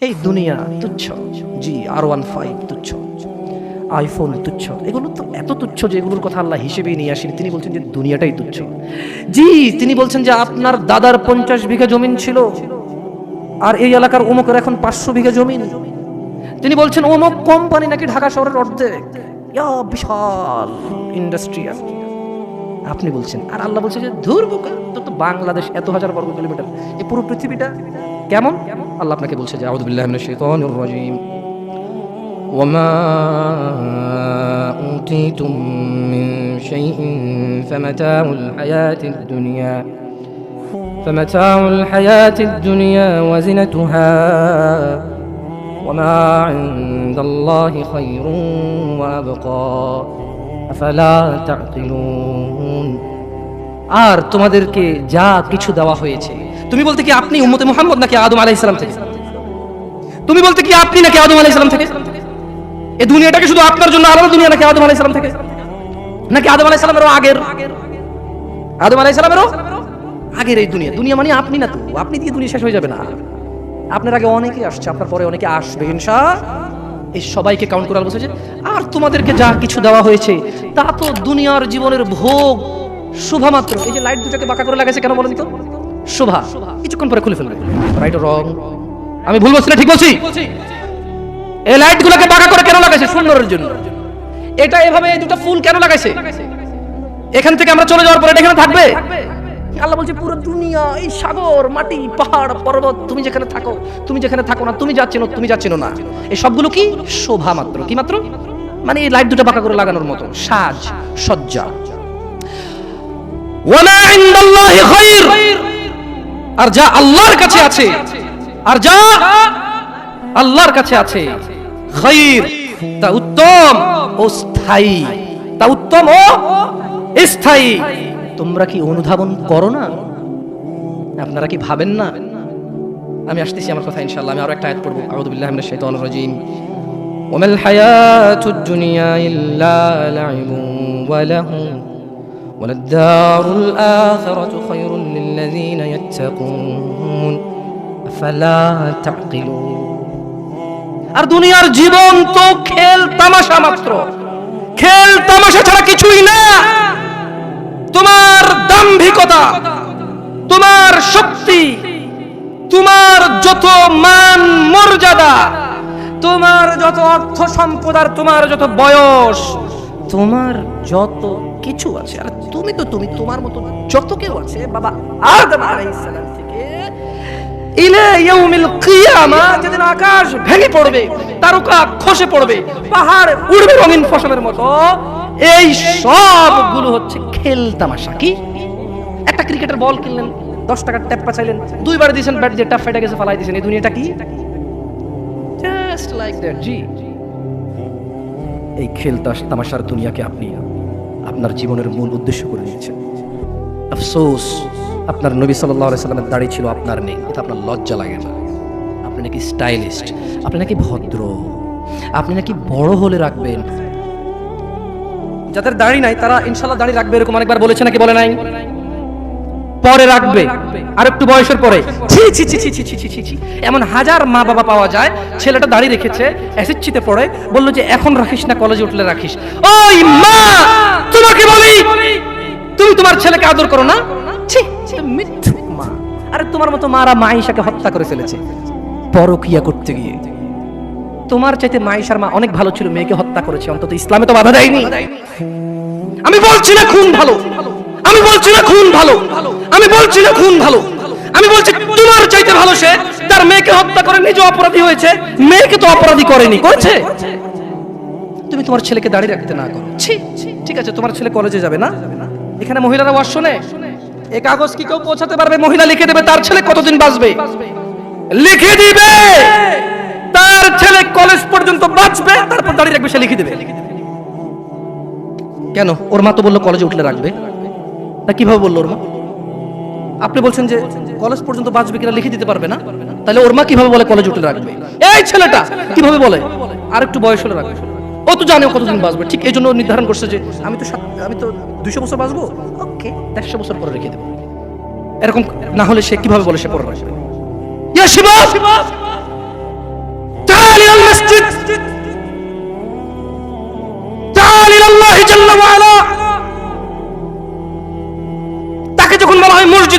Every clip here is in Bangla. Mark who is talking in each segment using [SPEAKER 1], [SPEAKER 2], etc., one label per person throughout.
[SPEAKER 1] এই দুনিয়া তুচ্ছ, জি R15 তুচ্ছ, আইফোন তুচ্ছ, এগুলো তো এত তুচ্ছ যে এগুলোর কথা আল্লাহ হিসেবেই নিয়ে আসেনি। তিনি বলছেন যে দুনিয়াটাই তুচ্ছ। জি তিনি বলছেন যে আপনার দাদার 50 বিঘা জমিন ছিল, আর এই এলাকার অমুকের এখন 500 বিঘা জমিন। তিনি বলছেন অমুক কোম্পানি নাকি ঢাকা শহরের অর্ধেক, বিশাল ইন্ডাস্ট্রি। আপনি বলছেন, আর আল্লাহ বলছে যে ধুর বোকা, তো বাংলাদেশ এত হাজার বর্গ কিলোমিটার, এই পুরো পৃথিবীটা কেমন? আল্লাহ আপনাকে বলছে যে আউযু বিল্লাহি মিনাশ শাইতানির রাজীম, ওয়ামা উতীতুম মিন শাইইন ফামাতাউল হায়াতিদ দুনিয়া ওয়া জিনাতুহা ওয়ামা ইনদাল্লাহি খায়রুন ওয়া আবকা আফালা তা'কিলুন। আর তোমাদেরকে যা কিছু দেওয়া হয়েছে, তুমি বলতে কি আপনি উম্মতে মুহাম্মদ নাকি আদম আলাইহিস সালাম থেকে? তুমি বলতে কি আপনি নাকি আদম আলাইহিস সালাম থেকে? এই দুনিয়াটাকে শুধু আপনার জন্য আলাদা দুনিয়া নাকি আদম আলাইহিস সালাম থেকে? নাকি আদম আলাইহিস সালামেরও আগের? আদম আলাইহিস সালামেরও আগের এই দুনিয়া। দুনিয়া মানে আপনি না তো, আপনি দিয়ে দুনিয়া শেষ হয়ে যাবে না। আপনার আগে অনেকে আসছে, আপনার পরে অনেকে আসবে ইনশাআল্লাহ। এই সবাইকে কাউন্ট করে বলছে যে আর তোমাদেরকে যা কিছু দেওয়া হয়েছে তা তো দুনিয়ার জীবনের ভোগ শোভা মাত্র। এই যে লাইট দুটাকে বাঁকা করে লাগাইছে কেন বলেন তো? শোভা, কিছুক্ষণ পরে খুলে ফেলবে। Right or wrong? আমি ভুল বলছি না ঠিক বলছি? এই লাইট গুলোকে বাঁকা করে কেন লাগাইছে? সুন্দরের জন্য। এটা এভাবে এই দুটো ফুল কেন লাগাইছে? এখান থেকে আমরা চলে যাওয়ার পরে এটা এখানে থাকবে? আল্লাহ বলছে পুরো দুনিয়া, এই সাগর, মাটি, পাহাড়, পর্বত, তুমি যেখানে থাকো, তুমি যেখানে থাকো না, তুমি যাচ্ছেন না, এই সবগুলো কি শোভা মাত্র। কি মাত্র? মানে এই লাইট দুটো বাঁকা করে লাগানোর মতো সাজ সজ্জা। ওয়ামা ইনদাল্লাহি খায়র, আর যা আল্লাহর কাছে আছে, আর যা আল্লাহর কাছে আছে, খায়র, তা উত্তম ও স্থায়ী, তা উত্তম ও স্থায়ী। তোমরা কি অনুধাবন করো না? আপনারা কি ভাবেন না? আমি আসতেছি আমার কথা ইনশাআল্লাহ। আমি আরো একটা আয়াত পড়ব। আউযু বিল্লাহি মিনাশ শাইতানির রাজীম। ওয়ামাল হায়াতুদ দুনিয়া ইল্লা লাইবুন ওয়া লাহু ওয়ালাদ-দারুল আখিরাতু খায়রুল লিল্লাযীনা ইয়াত্তাকুন আফালা তা'কিলুন। আর দুনিয়ার জীবন তো খেল তামাশা মাত্র, খেল তামাশা ছাড়া কিছুই না। তোমার দাম্ভিকতা, তোমার শক্তি, তোমার যত মান মর্যাদা, তোমার যত অর্থ সম্পদ, আর তোমার যত বয়স, তোমার যত কিছু আছে, আর তুমি তোমার মতো যত কেউ আছে বাবা আদম আলাইহিস সালাম থেকে ইলা ইয়াউমিল কিয়ামা, যেদিন আকাশ ভেঙে পড়বে, তারকা খসে পড়বে, পাহাড় উড়বে রঙিন ফসলের মতো, এই সবগুলো হচ্ছে খেল তামাশা। কি? একটা ক্রিকেটের বল কিনলেন, 10 টাকার ট্যাপ্পা চাইলেন, 2 বার দিয়েছেন, ব্যাট দিয়ে ট্যাপ ফেটে গেছে, ফালাই দিয়েছেন। এই দুনিয়াটা কি? Just like that. জি, এই খেল তামাশার দুনিয়াকে আপনি আপনার জীবনের মূল উদ্দেশ্য করে নিয়েছেন। আফসোস, আপনার নবী সাল্লাল্লাহু আলাইহি সাল্লামের দাড়ি ছিল, আপনার নেই। এটা আপনার লজ্জা লাগে না? আপনি নাকি স্টাইলিস্ট, আপনি নাকি ভদ্র, আপনি নাকি বড় হলে রাখবেন। যাদের দাড়ি নাই তারা ইনশাআল্লাহ দাড়ি রাখবে, এরকম অনেকবার বলেছে নাকি বলে নাই? পরে রাখবে, আর একটু বয়সের পরে। ছি ছি ছি ছি ছি ছি ছি, এমন হাজার মা বাবা পাওয়া যায়, ছেলেটা দাড়ি রেখেছে, এসএসসিতে পড়ে, বললো যে এখন রাখিস না, কলেজে উঠলে রাখিস। ওই মা, তোমাকে বলি, তুমি তোমার ছেলেকে আদর করো না? ছি, মিথ্যুক মা। আরে তোমার মতো মারা মাইশাকে হত্যা করে ফেলেছে পরকিয়া করতে গিয়ে। তোমার চাইতে মাইশার মা অনেক ভালো ছিল, মেয়েকে হত্যা করেছে, অন্তত ইসলামে তো বাধা দেয়নি। আমি বলছি না খুন ভালো, আমি বলছি না খুন ভালো, আমি বলছি না খুন ভালো, আমি বলছি তোমার চাইতে ভালো সে, তার মেয়েকে হত্যা করে নিজে অপরাধী হয়েছে, মেয়েকে তো অপরাধী করেনি, করেছে। তুমি তোমার ছেলেকে দাঁড়িয়ে রাখতে না করো। ছি, ঠিক আছে, তোমার ছেলে কলেজে যাবে না, এখানে মহিলারা ওয়াজ শোনে, এই কাগজ কি কেউ পৌঁছাতে পারবে? মহিলা লিখে দেবে তার ছেলে কতদিন বাঁচবে, লিখে দিবে তার ছেলে কলেজ পর্যন্ত বাঁচবে, তারপর দাঁড়িয়ে রাখবে, সে লিখে দেবে। কেন? ওর মা তো বললো কলেজে উঠলে রাখবে। তা কিভাবে বললো ওর মা? আপনি বলছেন যে কলেজ পর্যন্ত বাঁচবে কিনা লিখে দিতে পারবে না, তাহলে ওর মা কিভাবে বলে কলেজ উঠলে রাখবে? এই ছেলেটা কিভাবে বলে আর একটু বয়স হলে রাখবে? ও তো জানে কতদিন বাঁচবে, ঠিক এই জন্য নির্ধারণ করছে যে আমি তো 200 বছর বাঁচবো, ওকে 150 বছর পরে রেখে দেবো। এরকম না হলে সে কিভাবে বলে সে পরে রাখবে?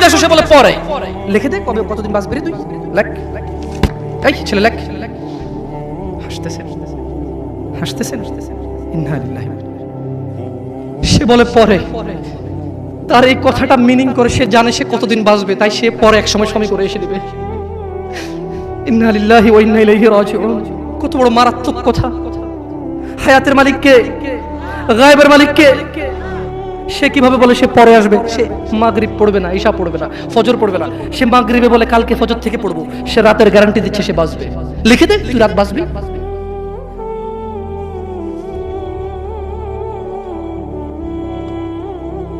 [SPEAKER 1] চলে আসো, সে বলে পরে। লিখে দে কবে কতদিন বাঁচবি রে তুই, লেখ। এই ছেলে লেখ। হাসতেছেন হাসতেছেন, ইন্না লিল্লাহি। সে বলে পরে। তার এই কথাটা মিনিং করে সে জানে সে কতদিন বাঁচবে, তাই সে পরে এক সময় সময় করে এসে দিবে। ইন্না লিল্লাহি ওয়া ইন্না ইলাইহি রাজিউন। কত বড় মারাত্মক কথা। হায়াতের মালিক কে? গায়েবের মালিক কে? সে কিভাবে বলে সে পরে আসবে? সে মাগরিব পড়বে না, ঈশা পড়বে না, ফজর পড়বে না, সে মাগরিবে বলে কালকে ফজর থেকে পড়বো। সে রাতের গ্যারান্টি দিচ্ছে সে বাঁচবে। লিখে দে তুই রাত বাঁচবি।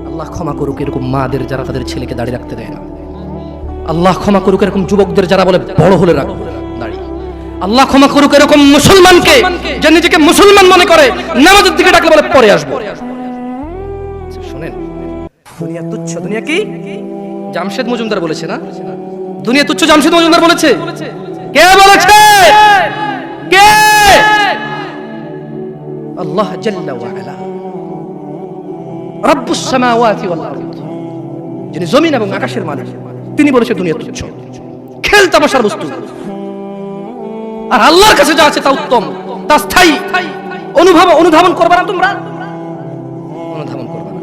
[SPEAKER 1] আল্লাহ ক্ষমা করুক এরকম মাদের যারা তাদের ছেলেকে দাঁড়িয়ে রাখতে দেয় না। আল্লাহ ক্ষমা করুক এরকম যুবকদের যারা বলে বড় হলে রাখবো দাঁড়িয়ে। আল্লাহ ক্ষমা করুক এরকম মুসলমানকে যে নিজেকে মুসলমান মনে করে নামাজের দিকে ডাকলে বলে পরে আসবো। শুনেন, দুনিয়া তুচ্ছ। দুনিয়া কি? জামশেদ মজুমদার বলেছে না, দুনিয়া তুচ্ছ। জামশেদ মজুমদার বলেছে? কে বলেছে? কে? আল্লাহ জাল্লা ওয়া আলা, রব্বুস সামাওয়াতি ওয়াল আরদ, যিনি জমিন এবং আকাশের মালিক, তিনি বলেছে দুনিয়া তুচ্ছ, খেল তামাশার বস্তু। আর আল্লাহর কাছে যা আছে তা উত্তম, তা স্থায়ী। অনুধাবন করবে না তোমরা, অনুধাবন করবে না।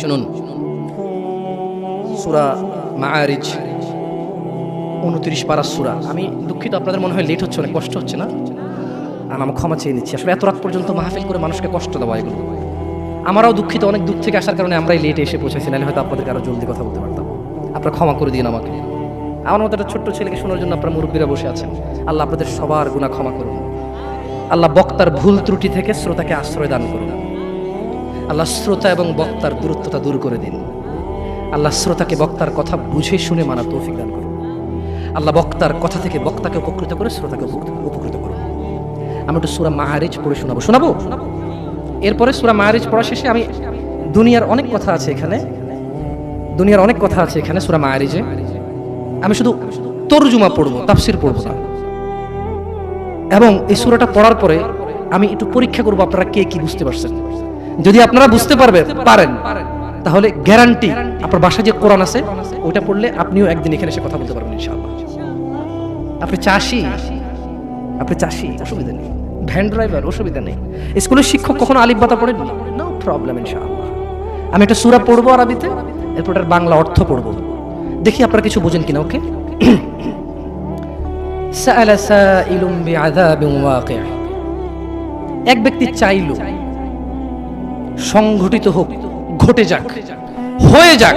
[SPEAKER 1] শুনুন, সূরা মাআরিজ 29 পারা সূরা। আমি দুঃখিত, আপনাদের মনে হয় লেট হচ্ছে, অনেক কষ্ট হচ্ছে না? আমি ক্ষমা চেয়ে নিচ্ছি। আসলে এত রাত পর্যন্ত মাহফিল করে মানুষকে কষ্ট দেওয়া এগুলো। আমরাও দুঃখিত, অনেক দূর থেকে আসার কারণে আমরাই লেটে এসে পৌঁছেছি, নাহলে হয়তো আপনাদেরকে আরো জলদি কথা বলতে পারতাম। আপনারা ক্ষমা করে দিন আমাকে। আমার মতো একটা ছোট্ট ছেলেকে শোনার জন্য আপনারা মুরব্বীরা বসে আছেন। আল্লাহ আপনাদের সবার গুনাহ ক্ষমা করুন। আল্লাহ বক্তার ভুল ত্রুটি থেকে শ্রোতাকে আশ্রয় দান করুন। আল্লাহ শ্রোতা এবং বক্তার দূরত্বতা দূর করে দিন। আল্লাহ শ্রোতাকে বক্তার কথা বুঝে শুনে মানার তৌফিক দান করুন। আল্লাহ বক্তার কথা থেকে বক্তাকে উপকৃত করে শ্রোতাকে উপকৃত করুন। আমি একটু সূরা মাআরিজ পড়ে শোনাবো। এরপরে সূরা মাআরিজ পড়া শেষে আমি দুনিয়ার অনেক কথা আছে এখানে সূরা মাআরিজে। আমি শুধু তরজুমা পড়বো, তাফসীর পড়বো না। এবং এই সূরাটা পড়ার পরে আমি একটু পরীক্ষা করবো আপনারা কে কি বুঝতে পারছেন। যদি আপনারা বুঝতে পারেন তাহলে গ্যারান্টি আপনার বাসায় যে কোরআন আছে ওইটা পড়লে আপনিও একদিন এখানে এসে কথা বলতে পারবেন ইনশাআল্লাহ। আপনি চাষি অসুবিধা নেই, ভ্যান ড্রাইভার অসুবিধা নেই, স্কুলের শিক্ষক কখনো আলিফ বাতা পড়েন, নো প্রবলেম ইনশাআল্লাহ। আমি একটা সূরা পড়বো আরবিতে, এরপর এটার বাংলা অর্থ পড়বো, দেখি আপনারা কিছু বোঝেন কিনা। ওকে? সাআলা সাইলুম বিআযাবিন ওয়াকি'। এক ব্যক্তি চাইল সংঘটিত হোক, ঘটে যাক, হয়ে যাক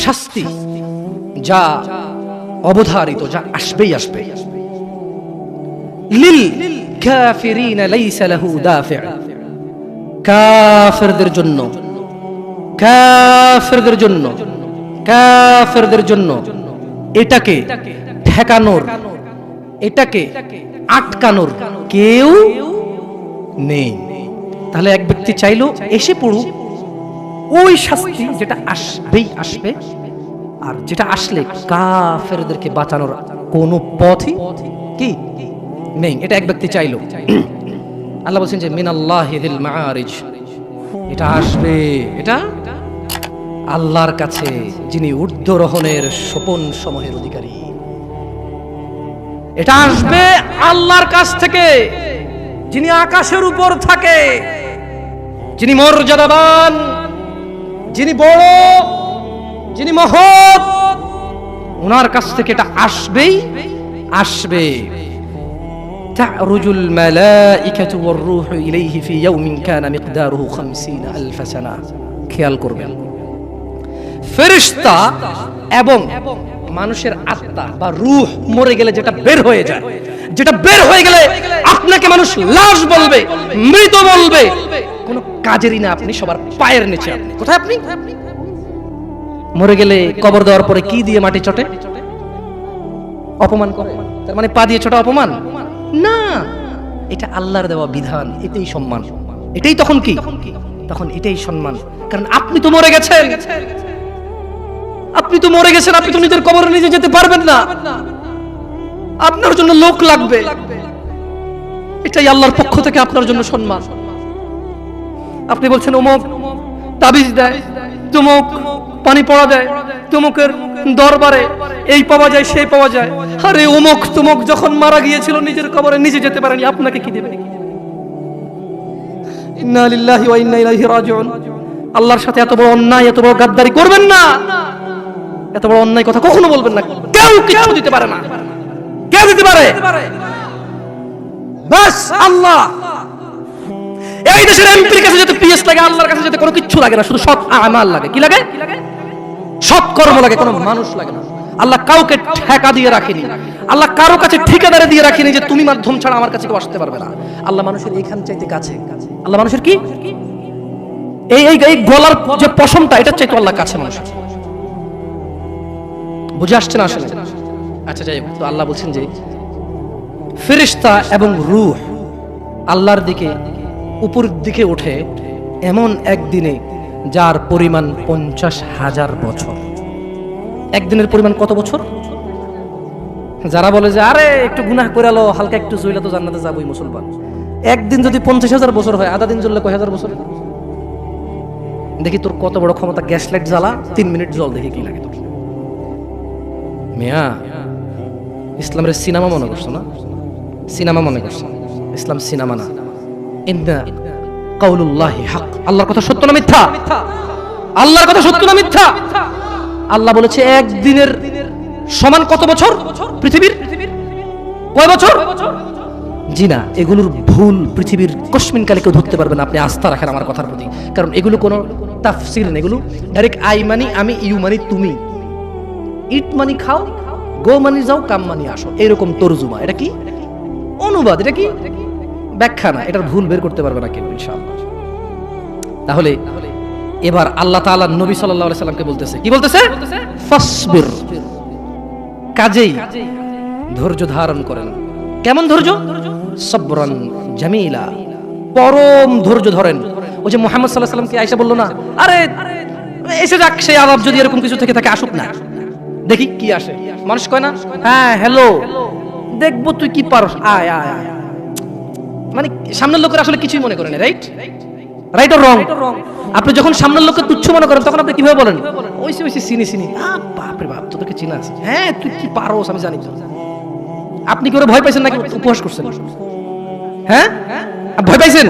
[SPEAKER 1] শাস্তি, যা অবধারিত, যা আসবেই আসবে। লিল কাফিরিনা লাইসা লাহু দাফি'। কাফেরদের জন্য এটাকে ঠেকানোর, এটাকে আটকানোর কেউ নেই। তাহলে এক ব্যক্তি চাইলো এসে পড়ুক ওই শাস্তি যেটা আসবেই আসবে, আর যেটা আসলে কাফেরদেরকে বাঁচানোর কোনো পথই কি নেই। এটা এক ব্যক্তি চাইলো। আল্লাহ বলছেন যে মিনাল্লাহি যিল মাআরিজ, এটা আসবে, এটা আল্লাহর কাছে যিনি ঊর্ধ্বরোহণের সোপন সমূহের অধিকারী। এটা আসবে আল্লাহর কাছ থেকে যিনি আকাশের উপর থাকে, যিনি মর্যাদাবান, যিনি বড়, যিনি মহৎ, ওনার কাছ থেকে এটা আসবে। তা'রুজুল মালাইকাতু ওয়ার রূহু ইলাইহি ফি ইয়াউমিন কানা মিকদারুহু 50,000 সানা। খেয়াল করবেন, ফেরেশতা এবং মানুষের আত্মা বা রূহ মরে গেলে যেটা বের হয়ে যায়, যেটা বের হয়ে গেলে আপনাকে মানুষ লাশ বলবে, মৃত বলবে, কোনো কাজেরই না। আপনি সবার পায়ের নিচে। আপনি কোথায়? আপনি মরে গেলে কবর দেওয়ার পরে কি দিয়ে মাটি চটে? অপমান করে। তার মানে পা দিয়ে ছোটা অপমান না, এটা আল্লাহর দেওয়া বিধান, এটাই সম্মান। এটাই তখন কি? তখন এটাই সম্মান। কারণ আপনি তো মরে গেছেন, আপনি তো নিজের কবরে নিজে যেতে পারবেন না, আপনার জন্য লোক লাগবে। এটাই আল্লাহর পক্ষ থেকে আপনার জন্য সম্মান। আপনি বলছেন অমুক তাবিজ দেয়, তমুক পানি পড়া দেয়, তমুকের দরবারে এই পাওয়া যায় সেই পাওয়া যায়। আরে অমুক তমুক যখন মারা গিয়েছিল নিজের কবরে নিজে যেতে পারেনি, আপনাকে কি দেবে? ইন্না লিল্লাহি ওয়া ইন্না ইলাইহি রাজিউন। আল্লাহর সাথে এত বড় অন্যায়, এত বড় গাদ্দারি করবেন না, এত বড় অন্যায় কথা কখনো বলবেন না। কেউ কিছু দিতে পারে না, কেউ দিতে পারে বাস আল্লাহ। এই দেশের এমপির কাছে যেতে পিএস লাগে, আল্লাহর কাছে যেতে কোনো কিছু লাগে না, শুধু সৎ আমাল লাগে। কি লাগে? সৎ কর্ম লাগে, কোনো মানুষ লাগে না। আল্লাহ কাউকে ঠেকা দিয়ে রাখেনি, আল্লাহ কারো কাছে ঠিকাদারে দিয়ে রাখেনি যে তুমি মাধ্যম ছাড়া আমার কাছে কেউ আসতে পারবে না। আল্লাহ মানুষের এইখান চাইতে কাছে, আল্লাহ মানুষের কি এই এই এই গলার যে পশমটা, এটা চাইতে আল্লাহ কাছে মানুষের। বুঝে আসছে না আসলে? আচ্ছা যাই হোক, তো আল্লাহ বলছেন যে ফেরেশতা এবং রূহ আল্লাহর দিকে উপর দিকে ওঠে এমন একদিনে যার পরিমাণ 50,000 বছর। একদিনের পরিমাণ কত বছর? যারা বলে যে আরে একটু গুনাহ করে আলো, হালকা একটু জইলা তো জান্নাতে যাবই মুসলমান, একদিন যদি 50,000 বছর হয়, আধা দিন জ্বললে কয় হাজার বছর? দেখি তোর কত বড় ক্ষমতা, গ্যাস লাইট জ্বালা 3 মিনিট জল, দেখি কি লাগে তোর। মিয়া ইসলামের সিনেমা মনে করছো না? সিনেমা মনে করছো? ইসলাম সিনেমা না। ইন্না কাউলুল্লাহি হক, আল্লাহর কথা সত্য না মিথ্যা? আল্লাহর কথা সত্য না মিথ্যা? আল্লাহ বলেছে একদিনের সমান কত বছর পৃথিবীর? কয় বছর? জি না, এগুলোর ভুল পৃথিবীর কসমিন কালে কেউ ধরতে পারবে না। আপনি আস্থা রাখেন আমার কথার প্রতি, কারণ এগুলো কোনো তাফসীর নেই, এগুলো ডাইরেক্ট আই মানি আমি, ইউ মানি তুমি, ইট মানি খাও, গো মানি যাও, কাম মানি আসো, এরকম তরজুমা। এটা কি অনুবাদ, এটা কি ব্যাখ্যা না, এটার ভুল বের করতে পারবে না কেউ ইনশাআল্লাহ। তাহলে এবার আল্লাহ তাআলা নবী সাল্লাল্লাহু আলাইহি সাল্লামকে বলতেছে, কি বলতেছে? ফাসবির, কাজেই ধৈর্য ধারণ করেন। কেমন ধৈর্য? সবরান জামিলা, পরম ধৈর্য ধরেন। ওই যে মুহাম্মদ সাল্লাল্লাহু আলাইহি সাল্লামকে আয়েশা বলল না, আরে এসে যাক সেই আযাব, যদি এরকম কিছু থেকে থাকে আসুক না, দেখি কি আসে। মানুষ কয় না, হ্যাঁ হ্যালো দেখবো তুই কি পারস, আয় আয় আয়, মানে সামনের লোকের আসলে কিছুই মনে করেন, রাইট? Right or wrong? আপনি যখন সামনের লোককে তুচ্ছ মনে করেন তখন আপনি কিভাবে বলেন? ওইসে ওইসে চিনি চিনি, বাপ রে বাপ তোদেরকে চিনা আছে, হ্যাঁ তুই কি পারোস আমি জানি তো। আপনি কি ওরা ভয় পাইছেন নাকি উপহাস করছেন? হ্যাঁ ভয় পাইছেন?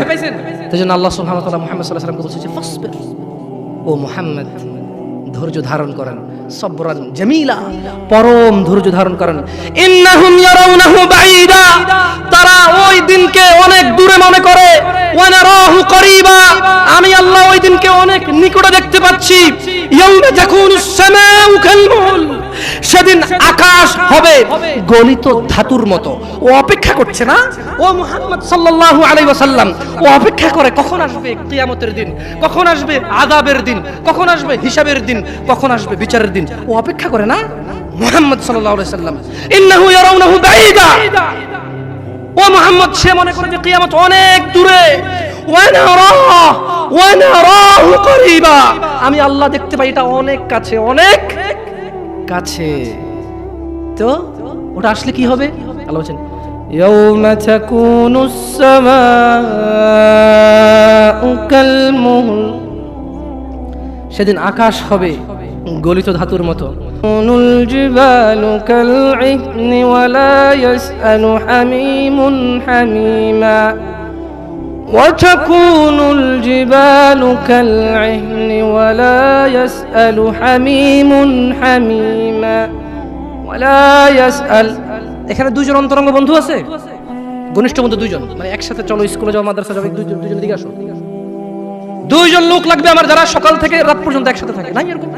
[SPEAKER 1] তাই জন্য আল্লাহ সুবহানাহু ওয়া তাআলা মুহাম্মদ সাল্লাল্লাহু আলাইহি ওয়াসাল্লামকে বলছে যে ফাসবির, ও মুহাম্মদ ধৈর্য ধারণ করেন, সবরান জামিলা, পরম ধৈর্য ধারণ করেন। ইন্নাহুম ইয়ারাউনাহু বাঈদা, তারা ওই দিনকে অনেক দূরে মনে করে, ওয়া নারাহু করিবা, আমি আল্লাহ ওই দিনকে অনেক নিকটে দেখতে পাচ্ছি। ইয়াউমা তাকুনুস সামাউ কালমুল, সেদিন আকাশ হবে গলিত ধাতুর মতো। ও অপেক্ষা করছে না, ও মুহাম্মদ সাল্লাল্লাহু আলাইহি ওয়াসাল্লাম, ও অপেক্ষা করে কখন আসবে কিয়ামতের দিন, কখন আসবে আযাবের দিন, কখন আসবে হিসাবের দিন, কখন আসবে বিচারের দিন। ও অপেক্ষা করে না মুহাম্মদ সাল্লাল্লাহু আলাইহি ওয়াসাল্লাম। ইন্নাহু ইয়ারাউনাহু বাঈদা, ও মুহাম্মদ সে মনে করে যে কিয়ামত অনেক দূরে। ওয়া নারাহু করিবা, আমি আল্লাহ দেখতে পাই এটা অনেক কাছে, অনেক কাছে। তো ওটা আসলে কি হবে? আল্লাহ বলেন ইয়াউমা তাকুনুস সামাউ কালমুহল, সেদিন আকাশ হবে গলিত ধাতুর মতো। নুল জিবালু কালইহনি ওয়া লা ইয়াসআলু হামিমুন হামিমা, ওয়া তাকুনুল জিবালু কালইহনি ওয়া লা ইয়াসআলু হামিমুন হামিমা ওয়া লা ইয়াসআল। এখানে দুইজন অন্তরঙ্গ বন্ধু আছে, ঘনিষ্ঠ বন্ধু দুইজন, মানে একসাথে চলো স্কুলে যাও, মাদ্রাসা যাও, দুইজন দিকে আসো। দুইজন লোক লাগবে আমার, যারা সকাল থেকে রাত পর্যন্ত একসাথে থাকে, নাই এরকম?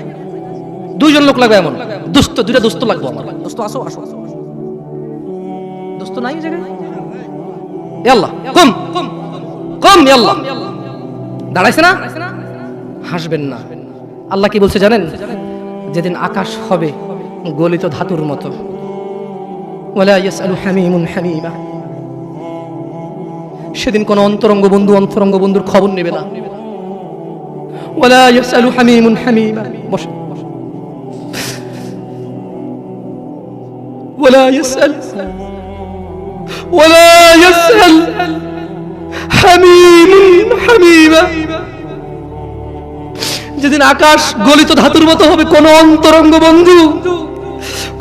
[SPEAKER 1] দুইজন লোক লাগবে এমন, দোস্ত, দুইটা দোস্ত লাগবে আমার। দোস্ত আসো আসো, দোস্ত নাই জায়গায়? আল্লাহ কম কম, আল্লাহ দাঁড়াইছে না, হাসবেন না। আল্লাহ কি বলছে জানেন? যেদিন আকাশ হবে গলিত ধাতুর মতো, ওয়ালা ইয়াসআলু হামিমুন হামিমা, সেদিন কোন অন্তরঙ্গ বন্ধু অন্তরঙ্গ বন্ধুর খবর নেবে না। ওয়ালা ইয়াসআলু হামিমুন হামিমা, বস, ওয়ালা ইয়াসআল হামিমুন হামিমা, যেদিন আকাশ গলিত ধাতুর মতো হবে, কোন অন্তরঙ্গ বন্ধু,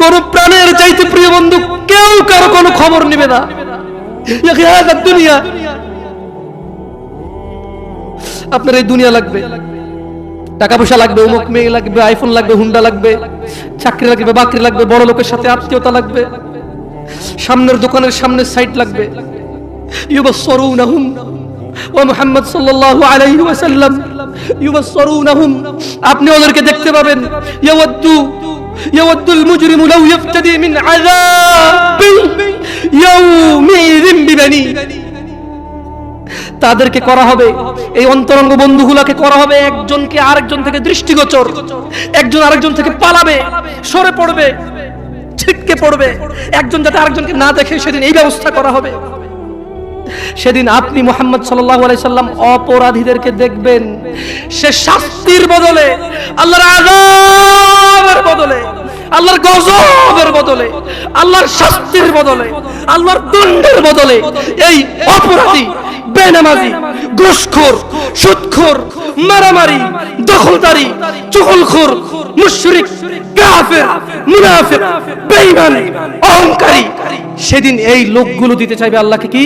[SPEAKER 1] কোন প্রাণের চাইতে প্রিয় বন্ধু কেউ কারো কোনো খবর নেবে না। দুনিয়া, আপনার এই দুনিয়া লাগবে, টাকা পয়সা লাগবে, অমুক মেয়ে লাগবে, আইফোন লাগবে, হুন্ডা লাগবে, চাকরি লাগবে, বাকরি লাগবে, বড় লোকের সাথে আত্মীয়তা লাগবে, সামনের দোকানের সামনের সাইট লাগবে। ইউবাসসিরুনাহুম ওয়া মুহাম্মদ সাল্লাল্লাহু আলাইহি ওয়াসাল্লাম ইউবাসসিরুনাহুম, আপনি ওদেরকে দেখতে পাবেন। ইয়াওয়াদ্দুল মুজরিমু লাউ ইফতাদি মিন আযাবি ইয়াউমিযিন বিবানি, তাদেরকে করা হবে, এই অন্তরঙ্গ বন্ধুগুলোকে করা হবে একজনকে আরেকজন থেকে দৃষ্টিগোচর, একজন আরেকজন থেকে পালাবে, সরে পড়বে, ছিটকে পড়বে, একজন যাতে আরেকজনকে না দেখে, সেদিন এই ব্যবস্থা করা হবে। সেদিন আপনি মুহাম্মদ সাল্লাল্লাহু আলাইহি সাল্লাম অপরাধীদেরকে দেখবেন, সে শাস্তির বদলে, আল্লাহর আযাবের বদলে, আল্লাহর গজবের বদলে, আল্লাহর শাস্তির বদলে, আল্লাহর দণ্ডের বদলে এই অপরাধী, বেনামাজি, ঘুষখোর, সুদখোর, মারামারি, দখলদারি, চুগলখোর, মুশরিক, কাফের, মুনাফিক, বেঈমান, অহংকারী, সেদিন এই লোকগুলো দিতে চাইবে আল্লাহকে কি?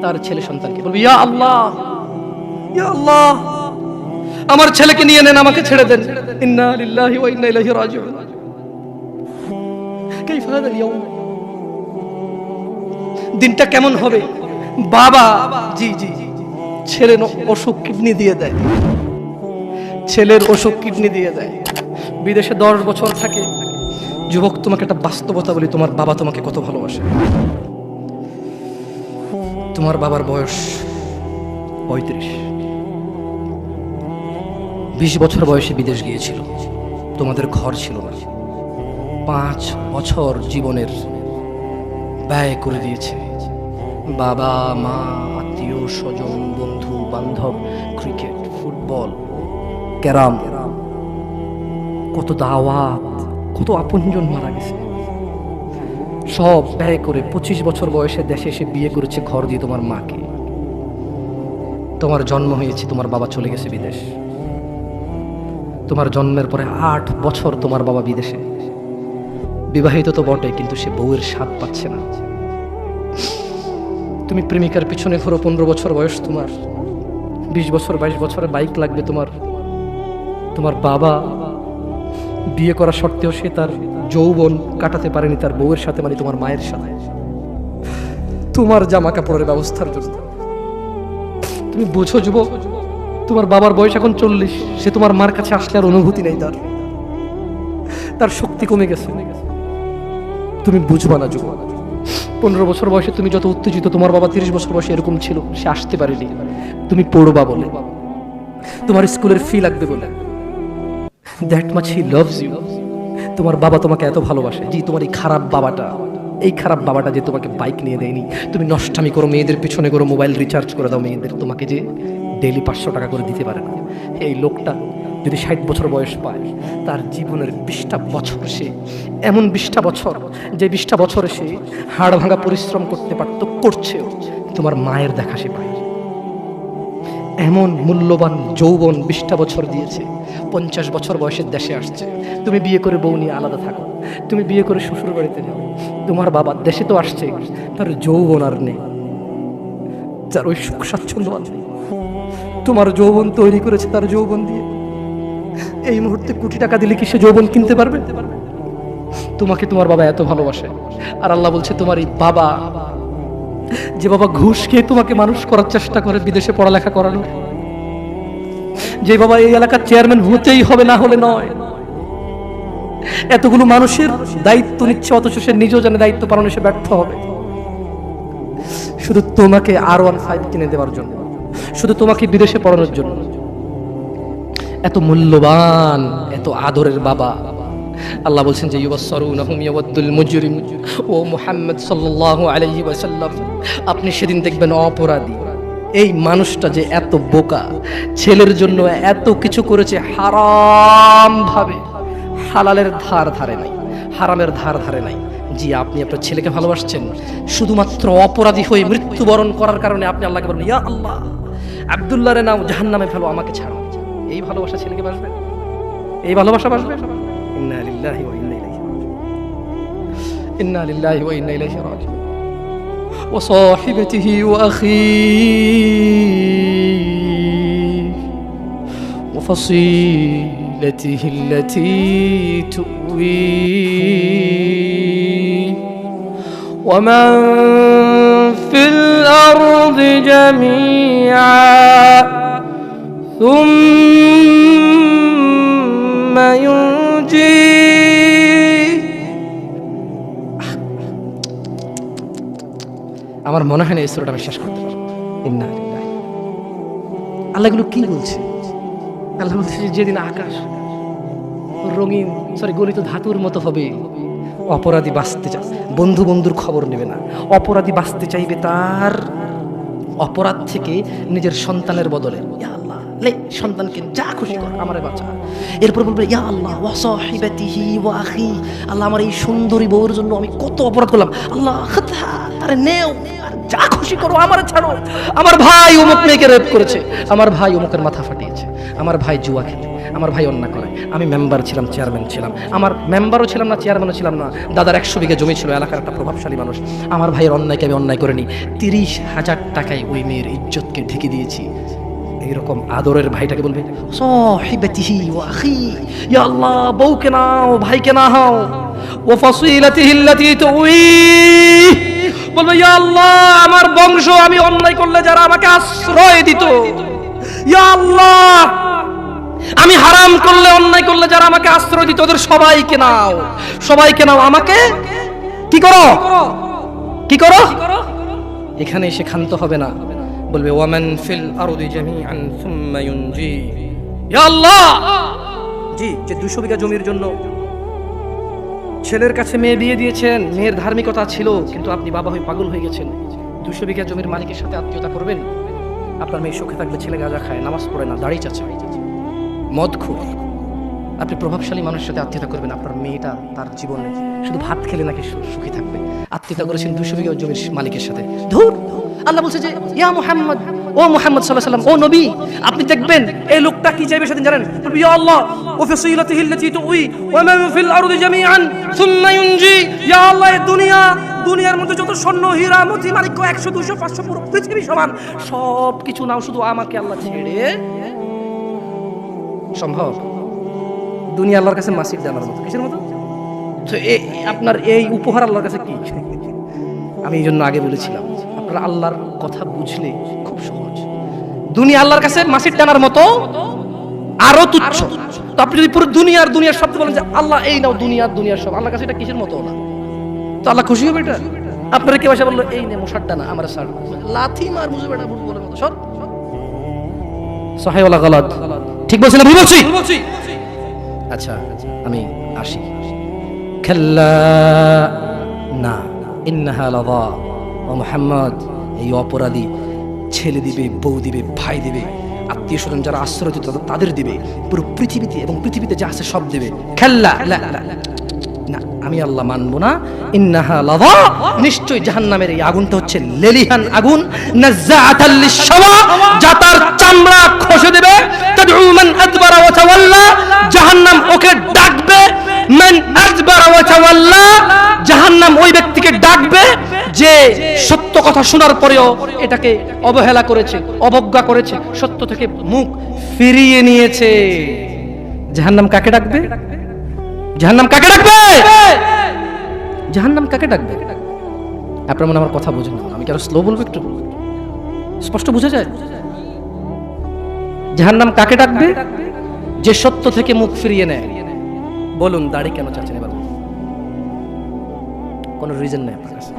[SPEAKER 1] তার ছেলে সন্তানকে। বলবে, ইয়া আল্লাহ, ইয়া আল্লাহ, আমার ছেলেকে নিয়ে নেন, আমাকে ছেড়ে দেন। ইন্না লিল্লাহি ওয়া ইন্না ইলাইহি রাজিউন। কাইফা হাদাল ইয়াউম, দিনটা কেমন হবে? বাবা, জি জি, ছেলের অসুখ কিডনি দিয়ে দেয়, ছেলের অসুখ কিডনি দিয়ে দেয়, বিদেশে 10 বছর থাকে। যুবক, তোমাকে একটা বাস্তবতা বলি, তোমার বাবা তোমাকে কত ভালোবাসে। তোমার বাবার বয়স 35, 20 বছর বয়সে বিদেশ গিয়েছিল, তোমাদের ঘর ছিল না, 5 বছর জীবনের ব্যয় করে দিয়েছে। বাবা মা, আত্মীয় স্বজন, বন্ধু বান্ধব, ক্রিকেট, ফুটবল, ক্যারাম, কত দাওয়াত, কত আপনজন মারা গেছে, সব ব্যয় করে 25 বছর বয়সে দেশে এসে বিয়ে করেছে, ঘর দিয়ে তোমার মাকে। তোমার জন্ম হয়েছে, তোমার বাবা চলে গেছে বিদেশ। তোমার জন্মের পরে 8 বছর তোমার বাবা বিদেশে, বিবাহিত তো বটে, কিন্তু সে বউয়ের স্বাদ পাচ্ছে না। তুমি প্রেমিকার পিছনে ঘোরো, 15 বছর বয়স তোমার, 20 বছর 22 বছরে বাইক লাগবে তোমার। তোমার বাবা বিয়ে করা সত্ত্বেও সে তার যৌবন কাটাতে পারেনি তার বউয়ের সাথে, মানে তোমার মায়ের সাথে, তোমার জামা কাপড়ের ব্যবস্থার জন্য। তুমি বুঝো যুবক, তোমার বাবার বয়স এখন 40, সে তোমার মার কাছে আসলে আর অনুভূতি নেই, তার শক্তি কমে গেছে। তুমি বুঝবা না যুবক, 15 বছর বয়সে তুমি যত উত্তেজিত, তোমার বাবা 30 বছর বয়সে এরকম ছিল, সে আসতে পারেনি। তুমি পড়বা বলে, তোমার স্কুলের ফি লাগবে বলে, that much he loves you. তোমার বাবা তোমাকে এত ভালোবাসে। জি, তোমার এই খারাপ বাবাটা যে তোমাকে বাইক নিয়ে দেয়নি, তুমি নষ্টামি করো, মেয়েদের পিছনে করো, মোবাইল রিচার্জ করে দাও মেয়েদের, তোমাকে যে ডেইলি 500 টাকা করে দিতে পারে না। এই লোকটা যদি 60 বছর বয়স পায়, তার জীবনের 20টা বছর সে, এমন 20টা বছর, যে 20টা বছরে সে হাড় ভাঙা পরিশ্রম করতে পারত, করছেও, তোমার মায়ের দেখা সে পায়। এমন মূল্যবান যৌবন 20টা বছর দিয়েছে, 50 বছর বয়সের দেশে আসছে। তুমি বিয়ে করে বউ নিয়ে আলাদা থাকো, তুমি বিয়ে করে শ্বশুর বাড়িতে যাও। তোমার বাবা দেশে তো আসছে, তার যৌবন আর নেই, যার ওই সুখ স্বাচ্ছন্দ্য আছে। তোমার যৌবন তৈরি করেছে তার যৌবন দিয়ে। এই মুহূর্তে কোটি টাকা দিলে কি সে যৌবন কিনতে পারবে? তোমাকে তোমার বাবা এত ভালোবাসে। আর আল্লাহ বলছে, তোমার এই বাবা, যে বাবা ঘুষ খেয়ে তোমাকে মানুষ করার চেষ্টা করে বিদেশে পড়ালেখা করানো, যে বাবা এই এলাকার চেয়ারম্যান হতেই হবে, না হলে নয়, এতগুলো মানুষের দায়িত্ব নিচ্ছে, অথচ সে নিজেও জানে দায়িত্ব পালনে সে ব্যর্থ হবে, শুধু তোমাকে R15 কিনে দেওয়ার জন্য, শুধু তোমাকে বিদেশে পড়ানোর জন্য। এত মূল্যবান, এত আদরের বাবা। আল্লাহ বলছেন যে ইউবাসসিরুনাহুম ইয়াওয়াদ্দুল মুজরিম, ও মুহাম্মদ সাল্লাল্লাহু আলাইহি ওয়াসাল্লাম, আপনি সেদিন দেখবেন অপরাধী এই মানুষটা যে এত বোকা, ছেলের জন্য এত কিছু করেছে, হারাম ভাবে, হালালের ধার ধারে নাই, হারামের ধার ধারে নাই। জি, আপনি আপনার ছেলেকে ভালোবাসছেন, শুধুমাত্র অপরাধী হয়ে মৃত্যুবরণ করার কারণে আপনি আল্লাহকে বলেন, ইয়া আল্লাহ, আব্দুল্লাহরে নাও জাহান্নামে ফেলো, আমাকে ছাড়ো। এই ভালোবাসা ছেলেকে বাসবে? এই ভালোবাসা বাসবে? ইন্না লিল্লাহি ওয়া ইন্না ইলাইহি রাজিউন। ইন্না লিল্লাহি ওয়া ইন্না ইলাইহি রাজিউন। ওয়া সাহিবাতিহি ওয়া আখিহি ওয়া ফাসিলাতিহি আল্লাতী তুওয়ি ওয়া মান ফিল আরদি জামিআ থুম্মা ইউনজি। আমার মনে হয় না এই সূরাটা আমি শেষ করতে পারবো। ইন্না লিল্লাহি। আল্লাহ এগুলো কি বলছে? আল্লাহ বলছে যেদিন আকাশ রঙিন গলিত ধাতুর মতো হবে, অপরাধী বাঁচতে চায়, বন্ধু বন্ধুর খবর নেবে না, অপরাধী বাঁচতে চাইবে তার অপরাধ থেকে নিজের সন্তানের বদলে, ইয়া আল্লাহ লে সন্তানকে যা খুশি কর আমারে বাঁচা। এরপর বলবে ইয়া আল্লাহ ওয়া সাহিবাতিহি ওয়া আখি, আল্লাহ আমার এই সুন্দরী বউর জন্য আমি কত অপরাধ করলাম, আল্লাহ তারে নেও, যা খুশি করো, আমারে ছাড়ো। আমার ভাই অমুক মেয়েকে রেপ করেছে, আমার ভাই অমুকের মাথা ফাটিয়েছে, আমার ভাই জুয়া খেলে, আমার ভাই অন্যায় করে, আমি মেম্বার ছিলাম, চেয়ারম্যান ছিলাম, আমার মেম্বারও ছিলাম না, চেয়ারম্যানও ছিলাম না, দাদার 100 বিঘা জমি ছিল, এলাকার একটা প্রভাবশালী মানুষ, আমার ভাইয়ের অন্যায়কে আমি অন্যায় করিনি, 30,000 টাকায় ওই মেয়ের ইজ্জতকে ঢেকে দিয়েছি। এইরকম আদরের ভাইটাকে বলবে সাহিবাতিহি ওয়া আখি, ইয়া আল্লাহ বউকে নাও, ভাইকে না হাও, ওয়া ফাসিলাতিহি আল্লাতী তুওয়ি, বলবে ইয়া আল্লাহ আমার বংশ, আমি অন্যায় করলে যারা আমাকে আশ্রয় দিত, ইয়া আল্লাহ আমি হারাম করলে, অন্যায় করলে যারা আমাকে আশ্রয় দিত, ওদের সবাইকে নাও, সবাইকে নাও, আমাকে কি করো, কি করো। এখানে এসে ক্ষান্ত হবে না, বলবে ওয়ামান ফিল আরদি জামিআন সুম্মা ইউনজি, ইয়া আল্লাহ জি যে 200 বিঘা জমির জন্য ছেলের কাছে মেয়ে বিয়ে দিয়েছেন, মেয়ের ধার্মিকতা ছিল, কিন্তু আপনি বাবা হয়ে পাগল হয়ে গেছেন, 200 বিঘা জমির মালিকের সাথে আত্মীয়তা করবেন, আপনার মেয়ে সুখে থাকবে, ছেলে গাঁজা খায়, নামাজ পড়ে না, দাড়ি চাচা, মদখোর, আপনি প্রভাবশালী মানুষের সাথে আত্মীয়তা করবেন, আপনার মেয়েটা তার জীবনে শুধু ভাত খেলে নাকি সুখী থাকবে, আত্মীয়তা করেছেন 200 বিঘা জমির মালিকের সাথে। ধুর, আল্লাহ বলছে যে ইয়া মুহাম্মদ, ও মুহাম্মদ সাল্লাল্লাহু আলাইহি ওয়াসাল্লাম, ও নবী, আপনি দেখবেন এই লোকটা কি চাইবে সেদিন জানেন, ইয়া আল্লাহ ওয়া ফাসিলাতিহি আল্লাতী তুওয়ি ওয়া মান ফিল আরদি জামিআন সুম্মা ইউনজি, ইয়া আল্লাহ এই দুনিয়ার মধ্যে যত স্বর্ণ হীরা মতি মানিক্য 100 200 500 পুরো পৃথিবী সমান সব কিছু নাও, শুধু আমাকে আল্লাহ ছেড়ে। সম্ভব? দুনিয়া আল্লাহর কাছে মাসির দানার মতো, কিসের মতো? তো আপনার এই উপহার আল্লাহর কাছে কি? আমি এই জন্য আগে বলেছিলাম আপনারা আল্লাহর কথা বুঝলে খুব সহজ। দুনিয়া আল্লাহর কাছে মাসির দানার মতো, আরো তুচ্ছ। তো আপনি যদি পুরো দুনিয়ার শব্দ বলেন যে আল্লাহ এই নাও দুনিয়ার সব, আল্লাহর কাছে এটা কিসের মতো না? তো আল্লাহ খুশি হবে এটা? আপনারা কেউ এসে বললো এই নে মশার ডানা আমার সার, লাথি মার বুঝে বেটা বুঝ বলার মতো সব সহিহ ওয়ালা গলত, ঠিক বলছি না ভুল বলছি? আচ্ছা আমি আসি। খাল্লা না ইন্নাহা লাযা, ও মুহাম্মদ এই অপরাধী ছেলে দিবে, বউ দিবে, ভাই দিবে, আত্মীয় স্বজন যারা আশ্রয় দিত তাদের দিবে, পুরো পৃথিবীতে এবং পৃথিবীতে যা আছে সব দিবে। খাল্লা লা লা না, আমি আল্লাহ মানবো না। ইন্নাহা লাযা, নিশ্চয় জাহান্নামের এই আগুনটা হচ্ছে লেলিহান আগুন, নাযাআতাল লিশ-শাওয়া, যা তার চামড়া খসে দেবে। তাদউ মান আদবারা ওয়া তাওয়াল্লা, জাহান্নাম ওকে ডাকবে। মান আদবারা ওয়া তাওয়াল্লা, জাহান্নাম ওই ব্যক্তিকে ডাকবে যে সত্য কথা শোনার পরেও এটাকে অবহেলা করেছে, অবজ্ঞা করেছে, সত্য থেকে মুখ ফিরিয়ে নিয়েছে। জাহান্নাম কাকে ডাকবে? জাহান্নাম কাকে ডাকবে? জাহান্নাম কাকে ডাকবে? আপনারা মনে আমার কথা বুঝেন না, আমি কি আরো স্লো বলবো? একটু স্পষ্ট বোঝা যায়? জাহান্নাম কাকে ডাকবে? যে সত্য থেকে মুখ ফিরিয়ে নেয়। বলুন দাড়ি কেন চাচ্ছেন এবার? কোনো রিজন নেই আপনার কাছে।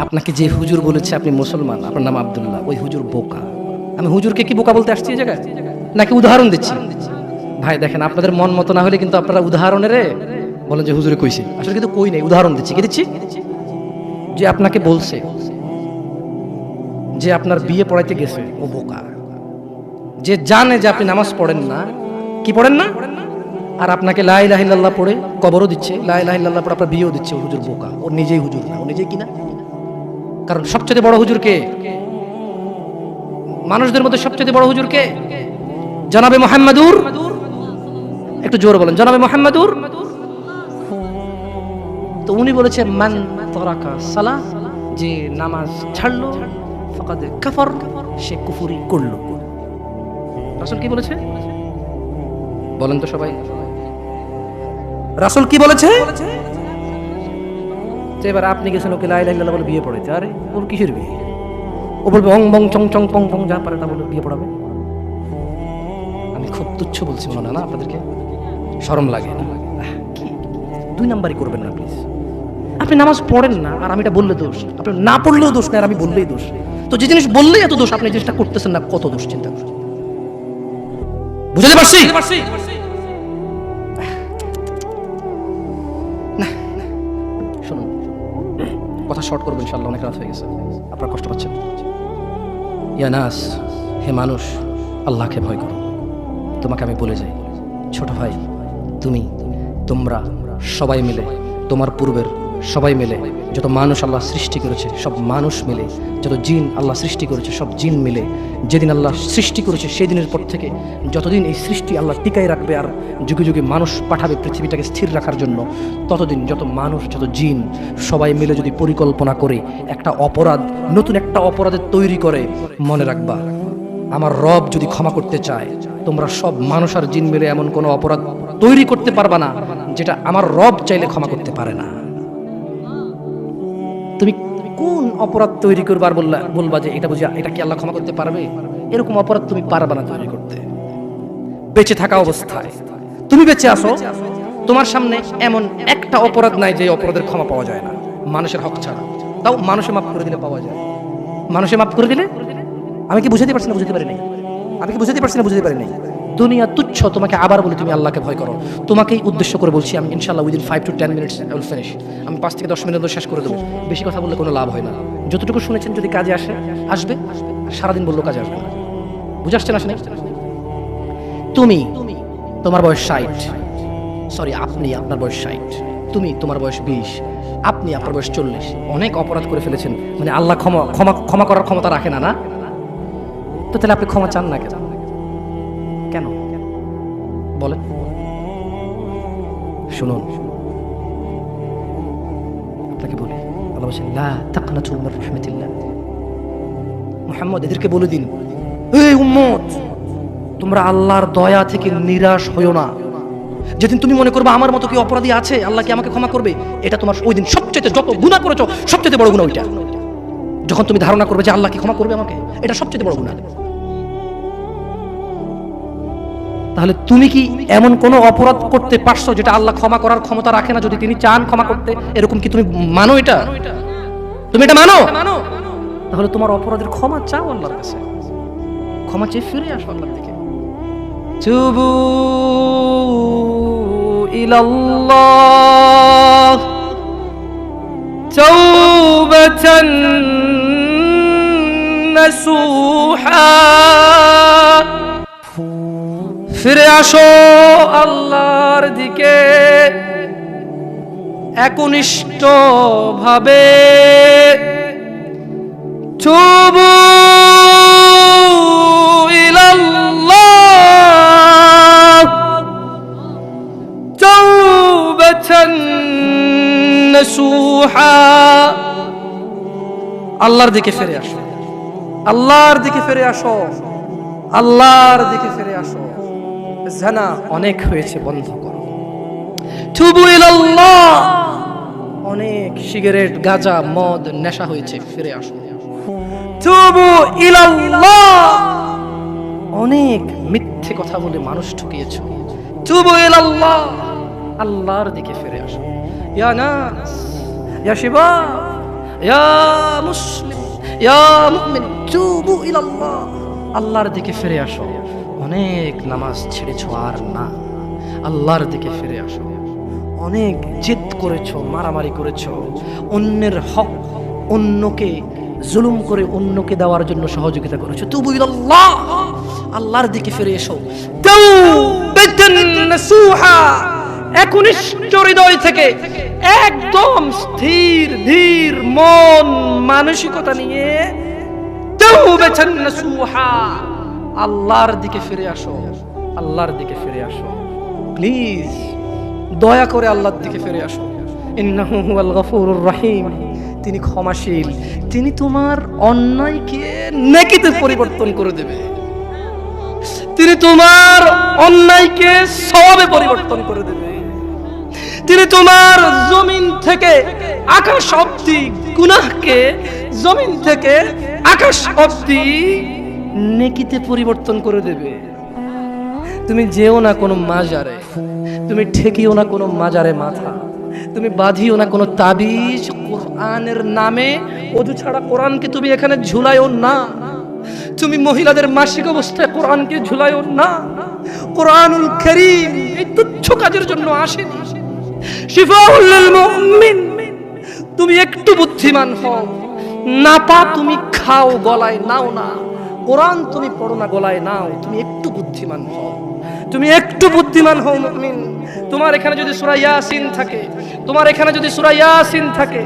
[SPEAKER 1] আপনাকে যে হুজুর বলেছে আপনি মুসলমান, আপনার নাম আব্দুল্লাহ, ওই হুজুর বোকা। আমি হুজুরকে কি বোকা বলতে আসছি এই জায়গায়, নাকি উদাহরণ দিচ্ছি? ভাই দেখেন, আপনাদের মন মতো না হলে কিন্তু আপনারা উদাহরণের বলেন যে হুজুরে কইছে, আসলে কিন্তু কই নেই, উদাহরণ দিচ্ছি। কি দিচ্ছি? যে আপনাকে বলছে যে আপনার বিয়ে পড়াইতে গেছে, ও বোকা। যে জানে যে আপনি নামাজ পড়েন না, কি পড়েন না, আর আপনাকে লা ইলাহা ইল্লাল্লাহ পড়ে কবরও দিচ্ছে, লা ইলাহা ইল্লাল্লাহ পড়ে আপনার বিয়েও দিচ্ছে, ও হুজুর বোকা। ও নিজেই হুজুর না, ও নিজেই কিনা। কারণ সবচেয়ে বড় হুজুর কে? মানুষদের মধ্যে সবচেয়ে বড় হুজুর কে? জনাবে মুহাম্মাদুর, একটু জোরে বলেন, জনাবে মুহাম্মাদুর। তো উনি বলেছে মান তারাকা সালাহ, যে নামাজ ছাড়লো ফাকাদ কাফার, সে কুফরি করলো। রাসূল কি বলেছে বলেন তো সবাই? রাসূল কি বলেছে? যে এবার আপনি গেছেন ওকে লা ইলাহা ইল্লাল্লাহ বলে বিয়ে পড়াইতে, আরে ওর কিসের বিয়ে? ও বলবে অং বং চং চং পং পং যা পারে তা বলে বিয়ে পড়াবে। আমি খুব তুচ্ছ বলছি মনে না আপনাদেরকে, শরম লাগে না? কি 2 নাম্বারই করবেন না প্লিজ। আপনি নামাজ পড়েন না আর আমি এটা বললে দোষ, আপনি না পড়লেও দোষ না আর আমি বললেই দোষ। তো যে জিনিস বললেই এত দোষ, আপনি জিনিসটা করতেছেন না, কত দোষ চিন্তা করুন। বুঝতে পারছি? না শুনুন, কথা শর্ট করবো ইনশাআল্লাহ, অনেক রাত হয়ে গেছে, আপনারা কষ্ট পাচ্ছেন। ইয়া নাস, হে মানুষ, আল্লাহকে ভয় করো। তোমাকে আমি বলে যাই, ছোট ভাই, তোমরা সবাই মিলে, তোমার পূর্বের সবাই মিলে, যত মানুষ আল্লাহ সৃষ্টি করেছে সব মানুষ মিলে, যত জিন আল্লাহ সৃষ্টি করেছে সব জিন মিলে, যেদিন আল্লাহ সৃষ্টি করেছে সেই দিনের পর থেকে যতদিন এই সৃষ্টি আল্লাহ টিকায় রাখবে আর যুগে যুগে মানুষ পাঠাবে পৃথিবীটাকে স্থির রাখার জন্য, ততদিন যত মানুষ যত জিন সবাই মিলে যদি পরিকল্পনা করে একটা অপরাধ, নতুন একটা অপরাধের তৈরি করে, মনে রাখবা আমার রব যদি ক্ষমা করতে চায়, তোমরা সব মানুষ আর জিন মিলে এমন কোনো অপরাধ তৈরি করতে পারবা না যেটা আমার রব চাইলে ক্ষমা করতে পারে না। তুমি কোন অপরাধ তৈরি করবার বলবা যে এটা বুঝি এটা কি আল্লাহ ক্ষমা করতে পারবে? এরকম অপরাধ তুমি পারবা না তৈরি করতে। বেঁচে থাকা অবস্থায় তুমি বেঁচে আসো, তোমার সামনে এমন একটা অপরাধ নাই যে অপরাধের ক্ষমা পাওয়া যায় না, মানুষের হক ছাড়া। তাও মানুষে মাফ করে দিলে পাওয়া যায়, মানুষে মাফ করে দিলে। আমি কি বুঝাতে পারছি না? বুঝতে পারি নাই। আমি কি বুঝাতে পারছি না? বুঝতে পারি নাই। দুনিয়া তুচ্ছ, তোমাকে আবার বলি তুমি আল্লাহকে ভয় করো। তোমাকেই উদ্দেশ্য করে বলছি আমি, ইনশাআল্লাহ within 5 to 10 minutes I will finish. আমি 5 থেকে 10 মিনিট শেষ করে দেবো। বেশি কথা বললে কোনো লাভ হয় না। যতটুকু শুনেছেন যদি কাজে আসবে, সারাদিন বললেও কাজে আসবে না। বুঝে আসছে না? তুমি, তোমার বয়স 60, সরি আপনি, আপনার বয়স 60, তোমার বয়স 20, আপনি আপনার বয়স 40, অনেক অপরাধ করে ফেলেছেন, মানে আল্লাহ ক্ষমা করার ক্ষমতা রাখে না, না? তো তাহলে আপনি ক্ষমা চান না কেন বলেন? শুনুন, আপনাকে বলি, আল্লাহ বলেন লা তাকনাতু মির রাহমাতিল্লাহ। মুহাম্মদ এদেরকে বলে দিন, এই উম্মত, তোমরা আল্লাহর দয়া থেকে নিরাশ হইও না। যেদিন তুমি মনে করবে আমার মতো কি অপরাধী আছে, আল্লাহ কি আমাকে ক্ষমা করবে, এটা তোমার ওই দিন সবচেয়ে, যত গুনাহ করেছো সবচেয়ে বড় গুনাহ ওইটা। যখন তুমি ধারণা করবে যে আল্লাহ কি ক্ষমা করবে আমাকে, এটা সবচেয়ে বড় গুনাহ। তাহলে তুমি কি এমন কোন অপরাধ করতে পারছো যেটা আল্লাহ ক্ষমা করার ক্ষমতা রাখে না যদি তিনি চান ক্ষমা করতে? এরকম কি তুমি মানো? এটা তুমি এটা মানো? তাহলে তোমার অপরাধের ক্ষমা চাও আল্লাহর কাছে, ক্ষমা চেয়ে ফিরে আসো আল্লাহর দিকে। তুবু ইলাল্লাহ তাওবাতান নাসুহা, ফিরে আসো আল্লাহর দিকে একনিষ্ঠ ভাবে। তুবু ইলাল্লাহ তাওবাতান নাসুহা, আল্লাহর দিকে ফিরে আসো, আল্লাহর দিকে ফিরে আসো, আল্লাহর দিকে ফিরে আসো। জানা অনেক হয়েছে, বন্ধ করো। তুবু ইলাল্লাহ, অনেক সিগারেট গাঁজা মদ নেশা হয়েছে, ফিরে আসো। তুবু ইলাল্লাহ, অনেক মিথ্যে কথা বলে মানুষ ঠকিয়েছো, তুবু ইলাল্লাহ, আল্লাহর দিকে ফিরে আসো। ইয়া নাস, ইয়া শিবাব, ইয়া মুসলিম, ইয়া মুমিন, তুবু ইলাল্লাহ, আল্লাহর দিকে ফিরে আসো। অনেক নামাজ ছেড়েছো আর না, আল্লাহর দিকে ফিরে আসো। অনেক জেদ করেছো, মারামারি করেছো, অন্যের হক, অন্যকে জুলুম করে অন্যকে দেওয়ার জন্য সহযোগিতা করেছো, তুবু ইলাল্লাহ, আল্লাহর দিকে ফিরে এসো। তাওবাতান নাসুহা, একনিষ্ঠ হৃদয় থেকে একদম স্থির ধীর মন মানসিকতা নিয়ে তাওবাতান নাসুহা, আল্লাহর দিকে ফিরে আসো, আল্লাহর দিকে ফিরে আসো। প্লিজ দয়া করে আল্লাহর দিকে ফিরে আসো। ইন্নাহু হুয়াল গফুরুর রহিম, তিনি ক্ষমাশীল, তিনি তোমার অন্যায়কে নেকিতে পরিবর্তন করে দেবে, তিনি তোমার অন্যায়কে সওয়াবে পরিবর্তন করে দেবে, তিনি তোমার জমিন থেকে আকাশ অবধি গুনাহকে জমিন থেকে আকাশ অবধি নেকিতে পরিবর্তন করে দেবে। তুমি যেও না কোনো মাজারে, তুমি ঠেকিও না কোনো মাজারে মাথা, তুমি বাঁধিও না কোনো তাবিজ। কোরআনের নামে ওযু ছাড়া কোরআনকে তুমি এখানে ঝুলাইও না। তুমি মহিলাদের মাসিক অবস্থায় কোরআনকে ঝুলাইও না। কোরআনুল কারীম এই তুচ্ছ কাজের জন্য আসেনি। শিফাউল লিল মুমিন, তুমি একটু বুদ্ধিমান হও। নাপা তুমি খাও, গলায় নাও না। কোরআন তুমি পড়ো না, গলায় নাও। তুমি একটু বুদ্ধিমান হও, তুমি একটু বুদ্ধিমান হও মুমিন। তোমার এখানে যদি সূরা ইয়াসিন থাকে, তোমার এখানে যদি সূরা ইয়াসিন থাকে,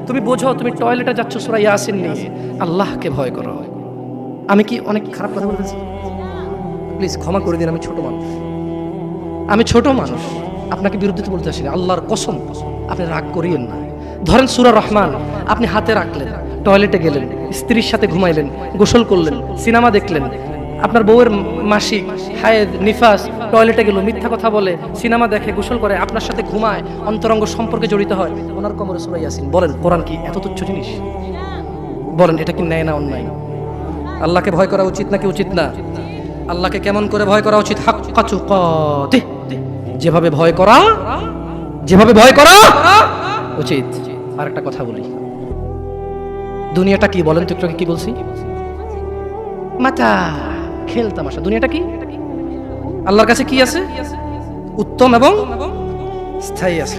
[SPEAKER 1] তুমি বোঝো তুমি টয়লেটে যাচ্ছ সূরা ইয়াসিন নিয়ে। আল্লাহকে ভয় করো। আমি কি অনেক খারাপ কথা বলেছি? প্লিজ ক্ষমা করে দিন, আমি ছোট মানুষ, আমি ছোট মানুষ, আপনাকে বিরুদ্ধে বলতে আসিনি। আল্লাহর কসম আপনি রাগ করিয়েন না। ধরেন সূরা রহমান আপনি হাতে রাখলেন, টয়লেটে গেলেন, স্ত্রীর সাথে ঘুমাইলেন, গোসল করলেন, সিনেমা দেখলেন, আপনার বউয়ের মাসিক হায়েদ নিফাস টয়লেটে গেল, মিথ্যা কথা বলে, সিনেমা দেখে, গোসল করে, আপনার সাথে ঘুমায়, অন্তরঙ্গ সম্পর্কে জড়িত হয়, ওনার কোমরে সূরা ইয়াসিন। বলেন কোরআন কি এত তুচ্ছ জিনিস? বলেন এটা কি ন্যায় না অন্যায়? আল্লাহকে ভয় করা উচিত নাকি উচিত না? আল্লাহকে কেমন করে ভয় করা উচিত? হাক্কা তুকাতিহ, যেভাবে ভয় করা, যেভাবে ভয় করা উচিত। আর একটা কথা বলি, দুনিয়াটা কি বলেন তো? একটু কি বলছি? মাতা খেল তামাশা। দুনিয়াটা কি? আল্লাহর কাছে কি আছে? উত্তম এবং স্থায়ী আছে।